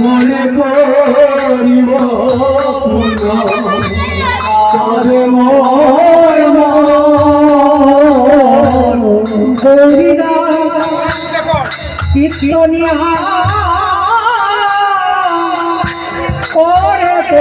মনে করিব তবে কীর্তনিয়া করতে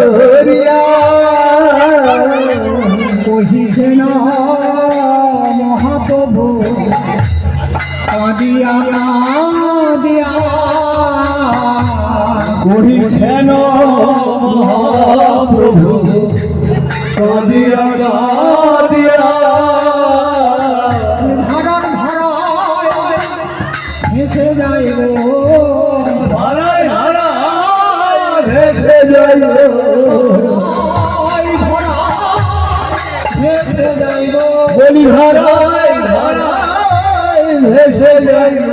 ধরিয়া মহাপ্রভু দিয়া দিয়া কহিছেন মহাপ্রভু দিয়া দিয়া ধারার ধারায় ভেসে যাইব ধারায় ধারায় ভেসে যাইব বলি ধারায় ধারায় ভেসে যাইব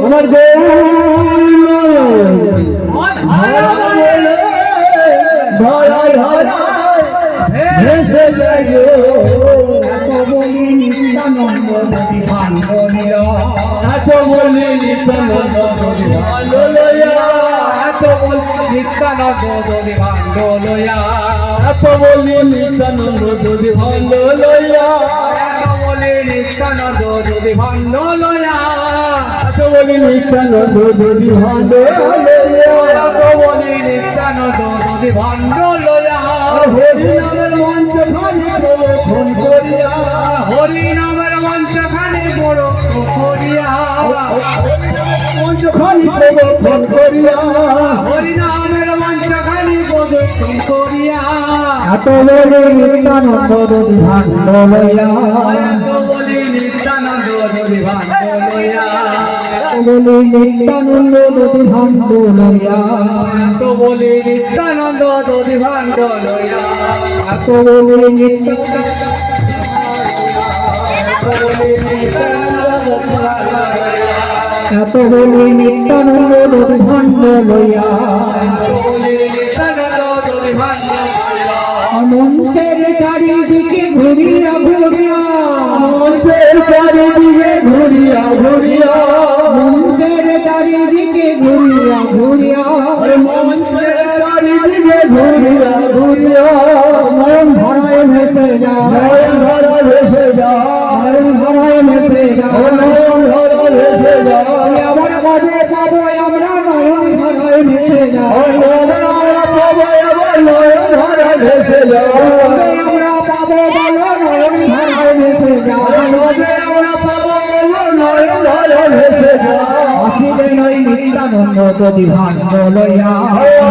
আমার ধারায় ধারায় ভেসে যাইব এত বলি নিত্যানন্দ নদী ভাঙ্গনিয়া এত বলি নিত্যানন্দ নদী ভাঙ্গলয়া এত বলি নিত্যানন্দ নদী ভাঙ্গলয়া এত বলি নিত্যানন্দ নদী ভাঙ্গলয়া এত বলি নিত্যানন্দ নদী ভাঙ্গলয়া এত বলি নিত্যানন্দ নদী ভাঙ্গলয়া এত বলি নিত্যানন্দ নদী ভাঙ্গলয়া হরি নামের মঞ্চ খানি প্রবক্ষণ করিয়া হরি নামের মঞ্চ খানি প্রবক্ষণ করিয়া মঞ্চ খানি প্রবক্ষণ করিয়া হরি নামের মঞ্চ খানি প্রবক্ষণ করিয়া এত বলি নিত্যানন্দ নদী ভাঙ্গলয়া এত বলি নিত্যানন্দ নদী ভাঙ্গলয়া বলি নিত্যানন্দ নদী ভাঙ্গলয়া এত বলি নিত্যানন্দ নদী ভাঙ্গলয়া এত বলি এত বলি নিত্যানন্দ নদী ভাঙ্গলয়া মঞ্চের চারিদিকে ঘুরিয়া ঘুরিয়া মঞ্চের চারিদিকে ঘুরিয়া ঘুরিয়া মঞ্চের চারিদিকে ঘুরিয়া ঘুরিয়া মঞ্চের চারিদিকে ঘুরিয়া ঘুরিয়া মন ধরায় ভেসে যা মন ধরায় ভেসে যা মন ধরায় ভেসে যা মন ধরায় ভেসে যা আমার কাছে পাবো আমরা নয়ন ধরায় ভেসে যা আমরা পাবো আবার নয়ন ধরায় ভেসে যা আমরা পাবো বলো নয়ন ধরায় ভেসে যা আমরা পাবো বলো নয়ন ধরায় ভেসে যা আসিবে নয় নিত্যানন্দ নদী ভাঙ্গলয়া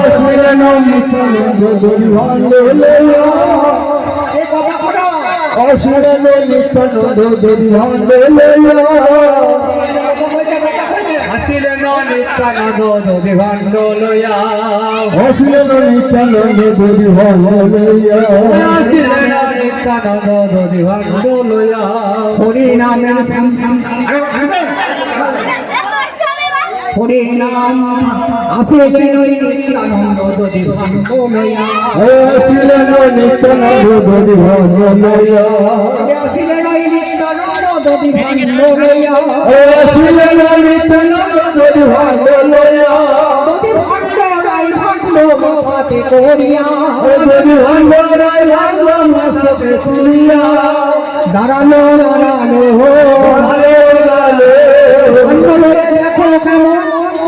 আসিবে নয় নিত্যানন্দ নদী ভাঙ্গলয়া অসুরেন নিত্যানন্দ যদি ভান্ড লইয়া আসিলেন নিত্যানন্দ যদি ভাণ্ড লইয়া অসুরেন নিত্যানন্দ যদি ভান্ড লইয়া আসিলেন নিত্যানন্দ যদি ভাণ্ড লইয়া হরি নামের হরি নাম আসিলেন নিত্যানন্দ যদি ভান্ড লইয়া অসুরেন নিত্যানন্দ যদি ভান্ড লইয়া আসিলেন নিত্যানন্দ যদি ভাণ্ড লইয়া অসুরেন নিত্যানন্দ যদি ভান্ড লইয়া যদি ভাণ্ড নাই ভাণ্ড মাথাতে করিয়া যদি ভান্ড নাই ভান্ড মস্তকে তুলিয়া দাঁড়ালো দাঁড়ালো মন্ডলে দেখো কেমন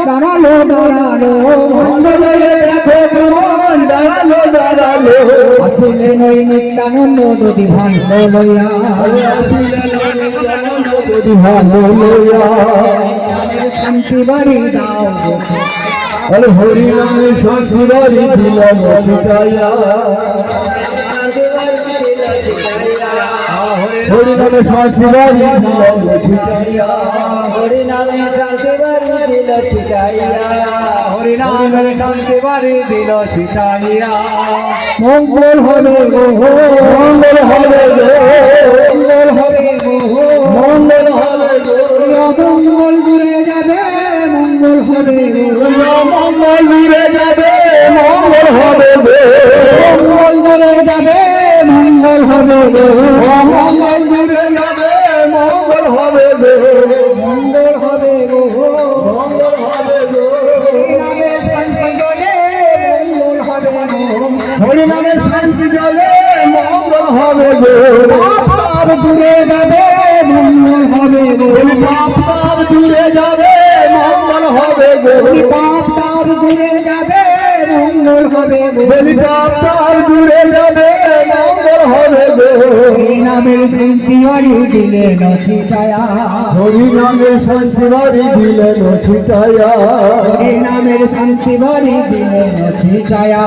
দাঁড়ালো দাঁড়ালো মন্ডলে দেখো কেমন দাঁড়ালো দাঁড়ালো আসিলেন ওই নিত্যানন্দ যদি ভাণ্ড লইয়া যদি ভান্ড লইয়া শান্তি বাড়ি দাও আরে হরি নামে শান্তি বাড়ি দিলাম ছিটাইয়া হরি নামে শান্তি বাড়ি দিলাম ছিটাইয়া হরি নামে শান্তি বাড়ি দিল ছিটাইয়া হরি নামে শান্তি বাড়ি দিল ছিটাইয়া মঙ্গল হবে গো মঙ্গল হবে গো মঙ্গল হবে গো মঙ্গল হবে গো মঙ্গল দূরে যাবে মঙ্গল হবে গো মঙ্গল দূরে যাবে মঙ্গল হবে গো মঙ্গল দূরে যাবে মঙ্গল হবে গো মঙ্গল দূরে যাবে মঙ্গল হবে গো মঙ্গল হবে গো মঙ্গল হবে গো হরি নামে শান্তি জলে মঙ্গল হবে হরি নামে শান্তি জলে মঙ্গল গো হবে গো পাপ দূরে যাবে মঙ্গল হবে গো পাপ তাপ দূরে যাবে মঙ্গল হবে গো পাপ তাপ দূরে যাবে মঙ্গল হবে গো পাপ তাপ দূরে যাবে মঙ্গল হবে গো হরি নামের শান্তি বাড়ি দিলে নচিতায়া হরি নামে শান্তি বাড়ি দিলেন ছিটাইয়া হরি নামের শান্তি বাড়ি দিলে নচিতায়া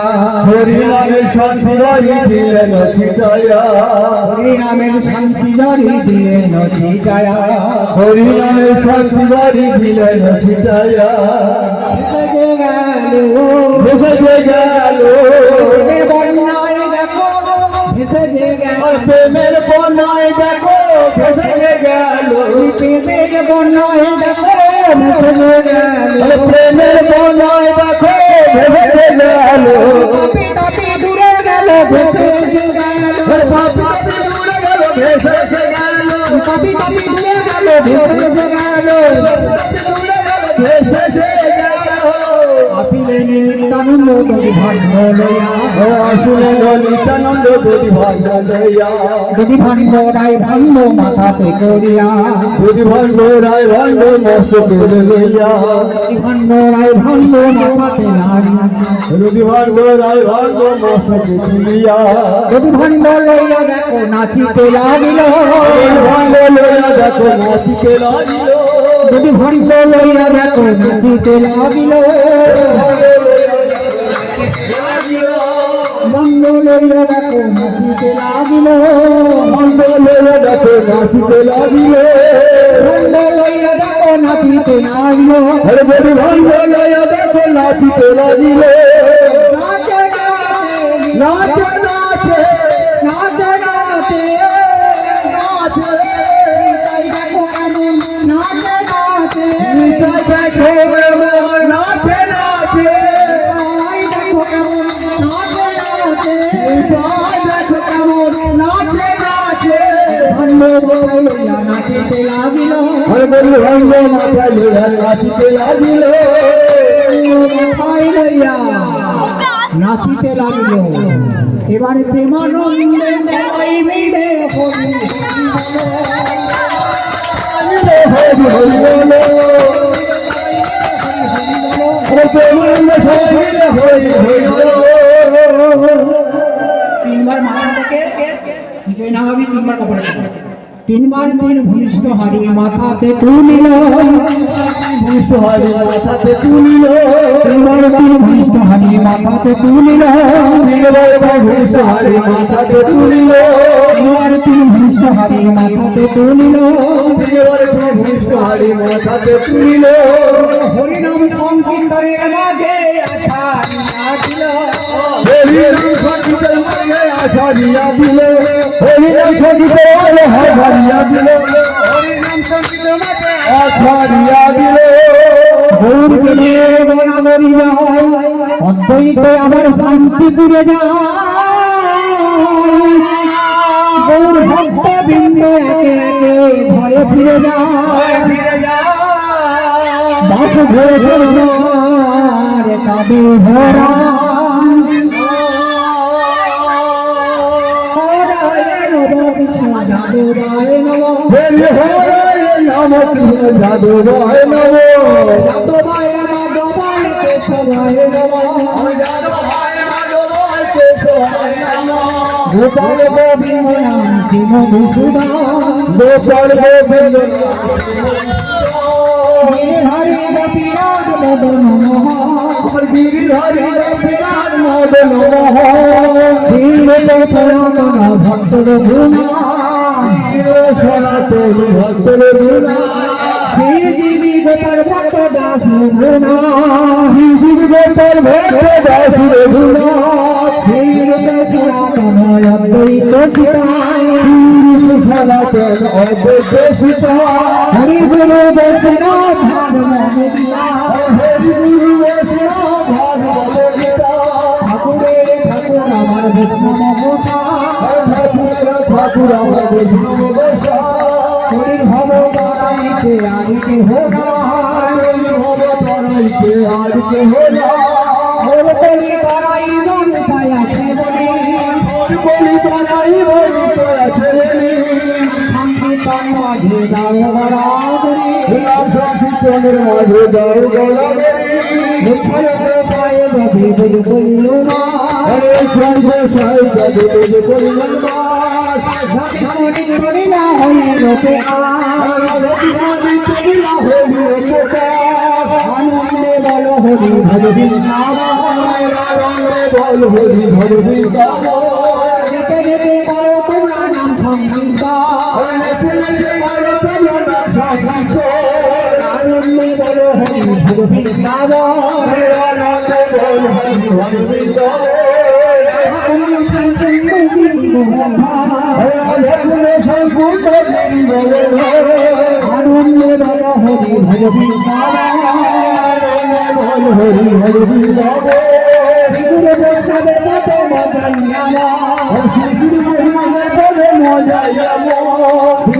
হরি নামে শান্তি বাড়ি দিলেন ছিটাইয়া হরি নামের শান্তি বাড়ি দিলে নচিতায়া হরি নামে শান্তি বাড়ি দিলেন ছিটাইয়া ভেসে গেল ভেসে গেল বন্যায় দেখো ভেসে গেল আর প্রেমের বন্যায় দেখো ভেসে গেল প্রেমের বন্যায় দেখো ভেসে গেল আর প্রেমের বন্যায় দেখো ভেসে গেল তাপি তাপি দূরে গেল ভেসে গেল আর পাপি দূরে গেল ভেসে গেল তাপি তাপি দূরে গেল ভেসে গেল ভেসে গেল আসিলেন নিত্যানন্দ যদি ভাণ্ড লইয়া আসলে নিত্যানন্দ যদি ভান্ড লইয়া যদি ভাণ্ড রায় ভাণ্ড মাথাতে করিয়া যদি ভান্ড রায় ভান্ড মস্ত করে লইয়া যদি ভাণ্ড রায় ভাণ্ড মাথাতে নাড়িয়া যদি ভান্ড রায় ভান্ড মস্ত তুলিয়া যদি ভাণ্ড লইয়া দেখো নাচিতে লাগিল ভান্ড লইয়া দেখো নাচিতে লাগিল যদি ভাণ্ড লইয়া দেখো নাচিতে লাগিল ভাণ্ড লইয়া দেখো নাচিতে লাগিল ভান্ড লইয়া দেখো নাচিতে লাগিল ভাণ্ড লইয়া দেখো নাচিতে লাগিল আরে যদি ভান্ড লইয়া দেখো নাচিতে লাগিল নাচে নাচে নাচে নাচে নাচে নাচে তাই দেখো কেমন নাচে নাচে নাচে নাচে নাচে তাই দেখো কেমন নাচে নাচে দেখো কেমন নাচে নাচে ভাণ্ড লইয়া নাচিতে লাগিল আরে বন্ধু ভান্ড মাথায় লইয়া নাচিতে লাগিল মাথায় লইয়া নাচিতে লাগিল এবারে প্রেমানন্দে সবাই মিলে হরি হরি হরি বলো আরে প্রেমানন্দ সবাই মিলে হরি হরি বলো তিনবার মাথা থেকে বিজয় নামাবি তিনবার কপালে তিনবার তিন ভূমিষ্ঠ হারি মাথাতে তুলিল ভূমিষ্ঠ হারি মাথাতে তুলিল তিনবার তিন ভূমিষ্ঠ হারি মাথাতে তুলিল ভূমিষ্ঠ হারি মাথাতে তুলিল তিনবার তিন বিশ্বহারি মাথাতে তুলিল এবারে প্রভু বিশ্বহারি মাথাতে তুলিল হরিনাম সংকীর্তনের মাঝে আছাড়িয়া দিল হরিনাম সংকীর্তনের মাঝে আছাড়িয়া দিল হরিনাম সংকীর্তনের মাঝে আছাড়িয়া দিল হরিনাম সংকীর্তনের মাঝে আছাড়িয়া দিল গৌর গেলে গণাগরি যায় অদ্বৈত আমার শান্তিপুরে যায় গৌর ভক্ত বৃন্দ একে একে ঘরে ফিরে যায় দাস ঘরে ঘরে কাবি ভরা যাদবায় নমঃ হরি হরি নাম কৃষ্ণ যাদবায় নমঃ যাদবায় মাধবায় কেশবায় নমঃ গোপাল গোবিন্দ অন্তিম বিশুদা গোপাল গোবিন্দ হরি গোপীনাথ মদন মোহন গিরি হরি গোপীনাথ মদন মোহন ধীর সনাতন ভক্তর গুণা সনাতন ভক্তর গুণা শ্রীজীবী গোপাল ভক্ত দাস গুণা শ্রী গোপাল ভক্ত দাস গুণা ধীর সনাতন অদ্বৈত চিতায় সনাতন অদ্বৈত সীতা হরি গুরু বৈষ্ণব ভাগবত গীতা হরি গুরু বৈষ্ণব ভাগবত গীতা ঠাকুরের ঠাকুর আমার বৈষ্ণব গোসা ঠাকুর আমার বৈষ্ণব গোসা হরি ভব বাড়াইতে আদিতে হোগা ভব তরাইতে আজকে হলা ওর বলি বাড়াই মন ছায়াছে বলি বলি তারাই বলি আছে সংকীর্তন মাঝে দাও বরাবরি সংকীর্তনের মাঝে দাও গলা মুখের পায়ে বধি বলি বলল না হরে শঙ্খ সাই যাবে করিলেন রাধি করি না হই লোকে আনন্দে বল হরি ভজবি বল হরি হরি বৃন্দাবন যেতে যেতে করো তোমরা নাম সংকীর্তন আনন্দে বল হরি ভজবি আনন্দে বল হরি ভজবি হরি হরি বৃন্দাবন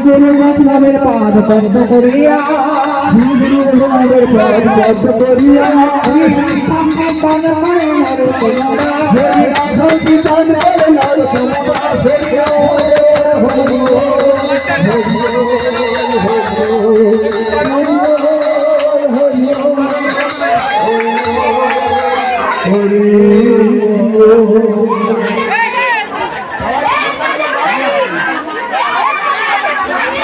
গুরুর পাদ পদ্ম করিয়া করিয়া সংকীর্তন করে নর